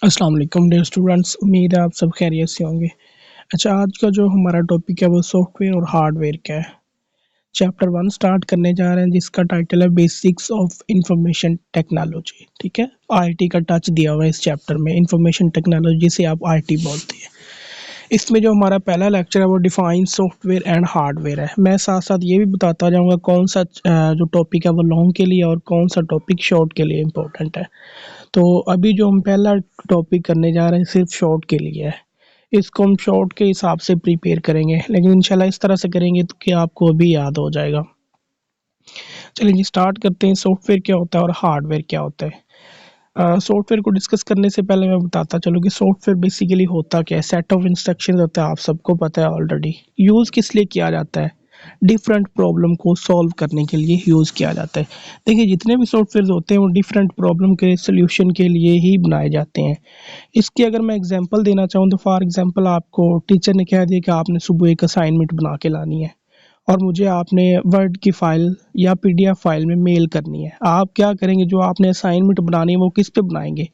अस्सलाम वालेकुम dear students, उम्मीद है आप सब खैरियत से होंगे। अच्छा, आज का जो हमारा टॉपिक है वो सॉफ्टवेयर और हार्डवेयर का है। चैप्टर 1 स्टार्ट करने जा रहे हैं जिसका टाइटल है बेसिक्स ऑफ इंफॉर्मेशन टेक्नोलॉजी। ठीक है, आईटी का टच दिया हुआ है इस चैप्टर में। इंफॉर्मेशन टेक्नोलॉजी से आप आईटी बोलते हैं। इसमें जो हमारा पहला लेक्चर है वो डिफाइन सॉफ्टवेयर एंड हार्डवेयर है। मैं साथ साथ ये भी बताता जाऊँगा कौन सा जो टॉपिक है वो लॉन्ग के लिए और कौन सा टॉपिक शॉर्ट के लिए इम्पोर्टेंट है। तो अभी जो हम पहला टॉपिक करने जा रहे हैं सिर्फ शॉर्ट के लिए है। इसको हम शॉर्ट के हिसाब से प्रिपेयर करेंगे, लेकिन इंशाल्लाह इस तरह से करेंगे तो कि आपको अभी याद हो जाएगा। चलिए जी स्टार्ट करते हैं। सॉफ्टवेयर क्या होता है और हार्डवेयर क्या होता है। सॉफ्टवेयर को डिस्कस करने से पहले मैं बताता चलूँ कि सॉफ्टवेयर बेसिकली होता क्या है। सेट ऑफ इंस्ट्रक्शंस होता है, आप सबको पता है ऑलरेडी। यूज़ किस लिए किया जाता है? डिफरेंट प्रॉब्लम को सॉल्व करने के लिए यूज़ किया जाता है। देखिए जितने भी सॉफ्टवेयर होते हैं वो डिफरेंट प्रॉब्लम के सॉल्यूशन के लिए ही बनाए जाते हैं। इसकी अगर मैं एग्जांपल देना चाहूँ तो फॉर एग्जांपल आपको टीचर ने कह दिया कि आपने सुबह एक असाइनमेंट बना के लानी है और मुझे आपने वर्ड की फ़ाइल या पीडीएफ फ़ाइल में मेल करनी है। आप क्या करेंगे, जो आपने असाइनमेंट बनानी है वो किस पे बनाएँगे?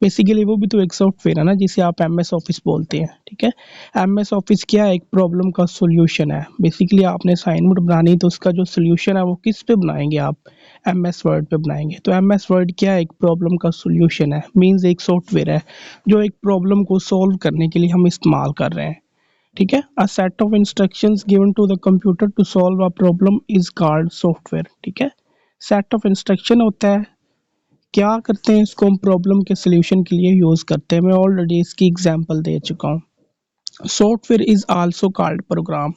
बेसिकली वो भी तो एक सॉफ्टवेयर है ना जिसे आप एमएस ऑफिस बोलते हैं, ठीक है? एमएस ऑफिस क्या है? एक प्रॉब्लम का सॉल्यूशन है। बेसिकली आपने असाइनमेंट बनानी है तो उसका जो सॉल्यूशन है वो किस पे बनाएँगे आप? एमएस वर्ड पे बनाएँगे। तो एमएस वर्ड क्या है? एक प्रॉब्लम का सॉल्यूशन है। मीन्स एक सॉफ्टवेयर है जो एक प्रॉब्लम को सॉल्व करने के लिए हम इस्तेमाल कर रहे हैं। ठीक है, a set of instructions given to the computer to solve a problem is called software. ठीक है, सेट ऑफ इंस्ट्रक्शन होता है। क्या करते हैं, इसको हम प्रॉब्लम के सॉल्यूशन के लिए यूज करते हैं। मैं ऑलरेडी इसकी एग्जांपल दे चुका हूँ। Software is also called programme.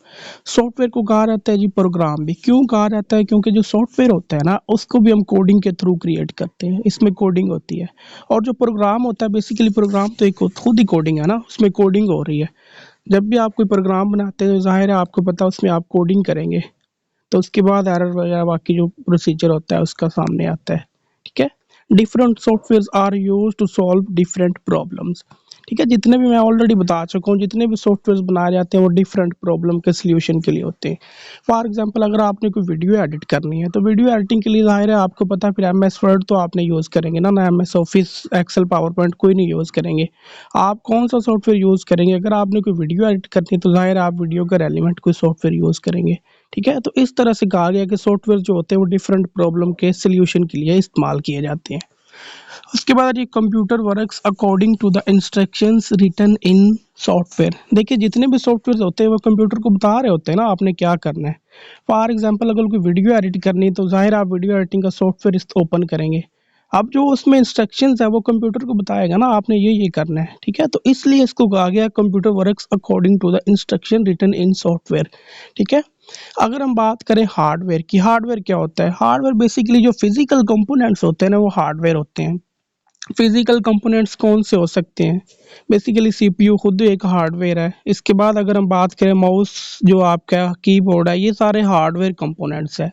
Software को कहा जाता है जी प्रोग्राम भी। क्यों कहा जाता है? क्योंकि जो सॉफ्टवेयर होता है ना उसको भी हम कोडिंग के थ्रू क्रिएट करते हैं, इसमें कोडिंग होती है। और जो प्रोग्राम होता है बेसिकली प्रोग्राम तो एक खुद ही कोडिंग है ना, उसमें कोडिंग हो रही है। जब भी आप कोई प्रोग्राम बनाते हैं तो ज़ाहिर है आपको पता है उसमें आप कोडिंग करेंगे, तो उसके बाद एरर वगैरह बाकी जो प्रोसीजर होता है उसका सामने आता है। ठीक है, different software are use to solve different problems. ठीक है, जितने भी मैं ऑलरेडी बता चुका हूँ, जितने भी सॉफ्टवेयर बनाए जाते हैं वो डिफरेंट प्रॉब्लम के सॉल्यूशन के लिए होते हैं। फॉर एग्जांपल अगर आपने कोई वीडियो एडिट करनी है तो वीडियो एडिटिंग के लिए ज़ाहिर है आपको पता है फिर एम एस वर्ड तो आपने यूज़ करेंगे ना M S Office Excel PowerPoint कोई नहीं यूज़ करेंगे। आप कौन सा सॉफ्टवेयर यूज़ करेंगे? अगर आपने कोई वीडियो एडिट करनी है तो ज़ाहिर है आप वीडियो का रेलिवेंट कोई सॉफ्टवेयर यूज़ करेंगे। ठीक है, तो इस तरह से कहा गया कि सॉफ्टवेयर जो होते हैं वो डिफरेंट प्रॉब्लम के सॉल्यूशन के लिए इस्तेमाल किए जाते हैं। उसके बाद ये computer works according to the instructions written in software. देखिए जितने भी सॉफ्टवेयर होते हैं वो कंप्यूटर को बता रहे होते हैं ना आपने क्या करना है। फॉर एग्जांपल अगर कोई वीडियो एडिट करनी है तो जाहिर आप वीडियो एडिटिंग का सॉफ्टवेयर ओपन करेंगे। अब जो उसमें इंस्ट्रक्शंस है वो कंप्यूटर को बताएगा ना आपने ये करना है। ठीक है, तो इसलिए इसको कहा गया computer works according to the instruction written in software. ठीक है, अगर हम बात करें हार्डवेयर की, हार्डवेयर क्या होता है? हार्डवेयर बेसिकली जो फिजिकल कंपोनेंट्स होते हैं ना वो हार्डवेयर होते हैं। फिजिकल कंपोनेंट्स कौन से हो सकते हैं? बेसिकली सीपीयू खुद एक हार्डवेयर है। इसके बाद अगर हम बात करें माउस, जो आपका कीबोर्ड है, ये सारे हार्डवेयर कंपोनेंट्स है।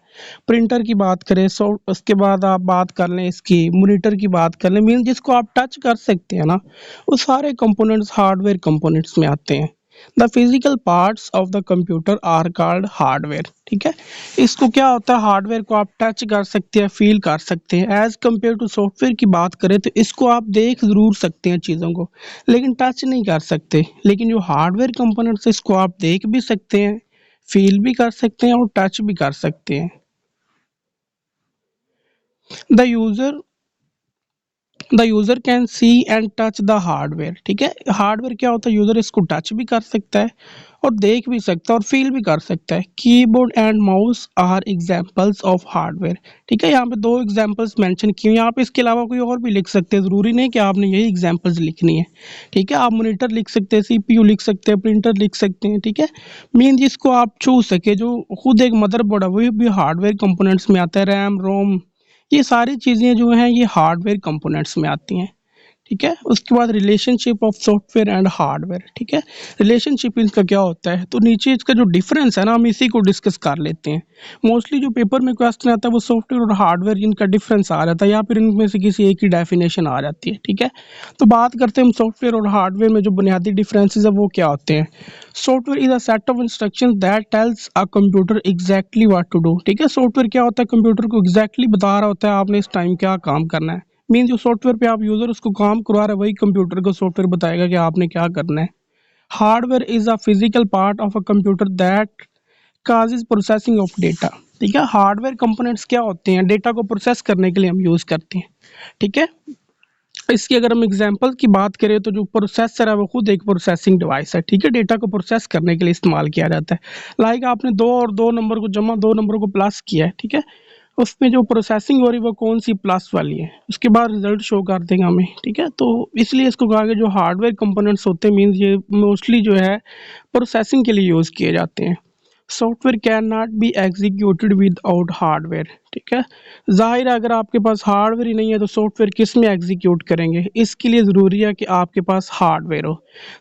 प्रिंटर की बात करें सो उसके बाद आप बात कर लें इसकी मॉनिटर की बात कर लें, मीन जिसको आप टच कर सकते हैं ना, वो सारे कंपोनेंट्स हार्डवेयर कंपोनेंट्स में आते हैं। The physical parts of the computer are called hardware. ठीक है, इसको क्या होता है, हार्डवेयर को आप टच कर सकते हैं, फील कर सकते हैं। एज कम्पेयर टू सॉफ्टवेयर की बात करें तो इसको आप देख ज़रूर सकते हैं चीज़ों को, लेकिन टच नहीं कर सकते। लेकिन जो हार्डवेयर कंपोनेंट्स इसको आप देख भी सकते हैं, फील भी कर सकते हैं और टच भी कर सकते हैं। The user the user can see and touch the hardware. ठीक है, हार्डवेयर क्या होता है, यूज़र इसको टच भी कर सकता है और देख भी सकता है और फील भी कर सकता है। Keyboard and mouse are examples of hardware. ठीक है, यहाँ पे दो एग्जांपल्स मेंशन किए हैं। आप इसके अलावा कोई और भी लिख सकते हैं, ज़रूरी नहीं कि आपने यही एग्जांपल्स लिखनी है। ठीक है, आप मॉनिटर लिख सकते हैं, सीपीयू लिख सकते हैं, प्रिंटर लिख सकते हैं। ठीक है, मेन जिसको आप छू सके, जो खुद एक मदरबोर्ड है वही भी हार्डवेयर कंपोनेंट्स में आता है। रैम रोम ये सारी चीज़ें जो हैं ये हार्डवेयर कंपोनेंट्स में आती हैं। ठीक है, उसके बाद relationship of software and hardware. ठीक है, रिलेशनशिप इनका क्या होता है, तो नीचे इसका जो डिफरेंस है ना हम इसी को डिस्कस कर लेते हैं। मोस्टली जो पेपर में क्वेश्चन आता है वो सॉफ्टवेयर और हार्डवेयर इनका डिफरेंस आ जाता है या फिर इनमें से किसी एक ही डेफिनेशन आ जाती है। ठीक है, तो बात करते हैं हम सॉफ्टवेयर और हार्डवेयर में जो बुनियादी डिफरेंसेस है वो क्या होते हैं। Software is a set of instructions that tells a computer exactly what to do. ठीक है, सॉफ्टवेयर क्या होता है, कंप्यूटर को एग्जैक्टली बता रहा होता है आपने इस टाइम क्या काम करना है। मीन जो सॉफ्टवेयर पे आप यूज़र उसको काम करवा रहे हैं वही कंप्यूटर को सॉफ्टवेयर बताएगा कि आपने क्या करना है। Hardware is a physical part of a computer that causes processing of data. ठीक है, हार्डवेयर कंपोनेंट्स क्या होते हैं, डेटा को प्रोसेस करने के लिए हम यूज़ करते हैं। ठीक है, इसकी अगर हम एग्जांपल की बात करें तो जो प्रोसेसर है वो खुद एक प्रोसेसिंग डिवाइस है। ठीक है, डेटा को प्रोसेस करने के लिए इस्तेमाल किया जाता है। लाइक आपने 2 और 2 नंबर को जमा 2 नंबर को प्लस किया है। ठीक है, उसमें जो प्रोसेसिंग हो रही है वो कौन सी प्लस वाली है, उसके बाद रिजल्ट शो कर देगा हमें। ठीक है, तो इसलिए इसको कहा गया जो हार्डवेयर कंपोनेंट्स होते हैं मीन्स ये मोस्टली जो है प्रोसेसिंग के लिए यूज़ किए जाते हैं। Software can not be executed without hardware. ठीक है, जाहिर है अगर आपके पास हार्डवेयर ही नहीं है तो सॉफ्टवेयर किस में एग्जीक्यूट करेंगे, इसके लिए ज़रूरी है कि आपके पास हार्डवेयर हो।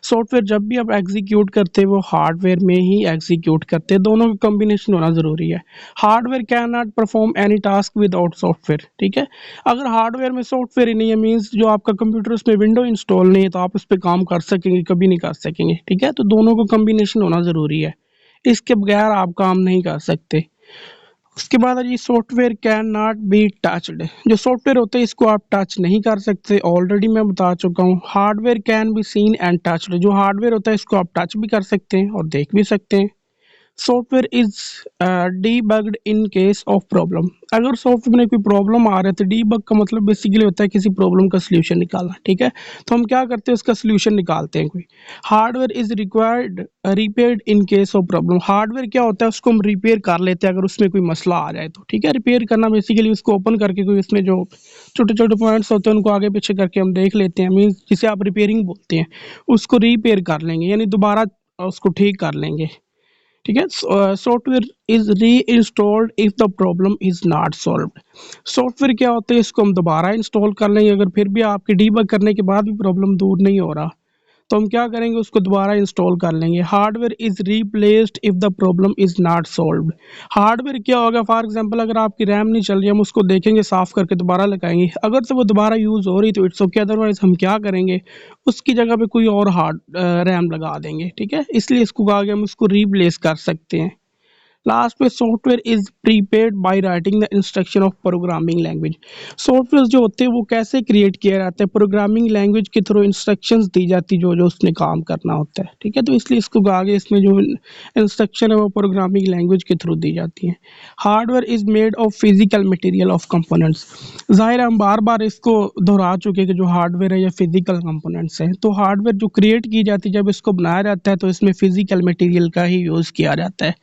सॉफ्टवेयर जब भी आप एग्जीक्यूट करते हैं वो हार्डवेयर में ही एग्जीक्यूट करते हैं, दोनों का कॉम्बिनेशन होना ज़रूरी है। Hardware can not perform any task without software. ठीक है, अगर हार्डवेयर में सॉफ्टवेयर ही नहीं है मीन्स जो आपका कंप्यूटर उसमें विंडो इंस्टॉल नहीं है तो आप उस पर काम कर सकेंगे, कभी नहीं कर सकेंगे। ठीक है, तो दोनों का कॉम्बिनेशन होना ज़रूरी है, इसके बगैर आप काम नहीं कर सकते। उसके बाद है जी software can not be touched. जो सॉफ्टवेयर होते हैं इसको आप टच नहीं कर सकते, ऑलरेडी मैं बता चुका हूँ। Hardware can be seen and touched. जो हार्डवेयर होता है इसको आप टच भी कर सकते हैं और देख भी सकते हैं। Software is debugged in case of problem. अगर सॉफ्टवेयर में कोई प्रॉब्लम आ रहा है तो डीबग का मतलब बेसिकली होता है किसी प्रॉब्लम का सलूशन निकालना। ठीक है, तो हम क्या करते हैं उसका सलूशन निकालते हैं कोई। Hardware is required repaired in case of problem. Hardware क्या होता है उसको हम रिपेयर कर लेते हैं अगर उसमें कोई मसला आ जाए तो। ठीक है, रिपेयर करना बेसिकली उसको ओपन करके कोई उसमें जो छोटे छोटे पॉइंट्स होते हैं उनको आगे पीछे करके हम देख लेते हैं, मीन्स जिसे आप रिपेयरिंग बोलते हैं, उसको रिपेयर कर लेंगे यानी दोबारा उसको ठीक कर लेंगे। ठीक है, सॉफ्टवेयर इज री installed if the problem is not solved. Software क्या होता है इसको हम दोबारा इंस्टॉल कर लेंगे अगर फिर भी आपके डीबग करने के बाद भी प्रॉब्लम दूर नहीं हो रहा तो हम क्या करेंगे उसको दोबारा इंस्टॉल कर लेंगे। Hardware is replaced if the problem is not solved. Hardware क्या होगा, फॉर एग्जांपल अगर आपकी रैम नहीं चल रही हम उसको देखेंगे साफ करके दोबारा लगाएंगे, अगर तो वो दोबारा यूज़ हो रही तो इट्स ओके, अदरवाइज हम क्या करेंगे उसकी जगह पे कोई और हार्ड रैम लगा देंगे। ठीक है, इसलिए इसको कहा गया हम उसको रिप्लेस कर सकते हैं। लास्ट में software is prepaid by writing the instruction of programming language. Software जो होते हैं वो कैसे क्रिएट किया जाता है, प्रोग्रामिंग लैंग्वेज के थ्रू इंस्ट्रक्शंस दी जाती जो जो उसने काम करना होता है। ठीक है, तो इसलिए इसको आगे इसमें जो इंस्ट्रक्शन है वो प्रोग्रामिंग लैंग्वेज के थ्रू दी जाती है। Hardware is made of physical material of components. जाहिर है हम बार बार इसको दोहरा चुके हैं कि जो हार्डवेयर है या फिजिकल कंपोनेंट्स हैं, तो हार्डवेयर जो क्रिएट की जाती है जब इसको बनाया जाता है तो इसमें फिजिकल मटेरियल का ही यूज़ किया जाता है।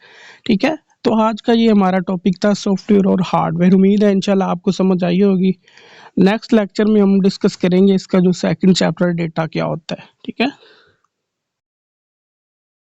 ठीक है, तो आज का ये हमारा टॉपिक था सॉफ्टवेयर और हार्डवेयर। उम्मीद है इंशाल्लाह आपको समझ आई होगी। नेक्स्ट लेक्चर में हम डिस्कस करेंगे इसका जो सेकंड चैप्टर डेटा क्या होता है। ठीक है।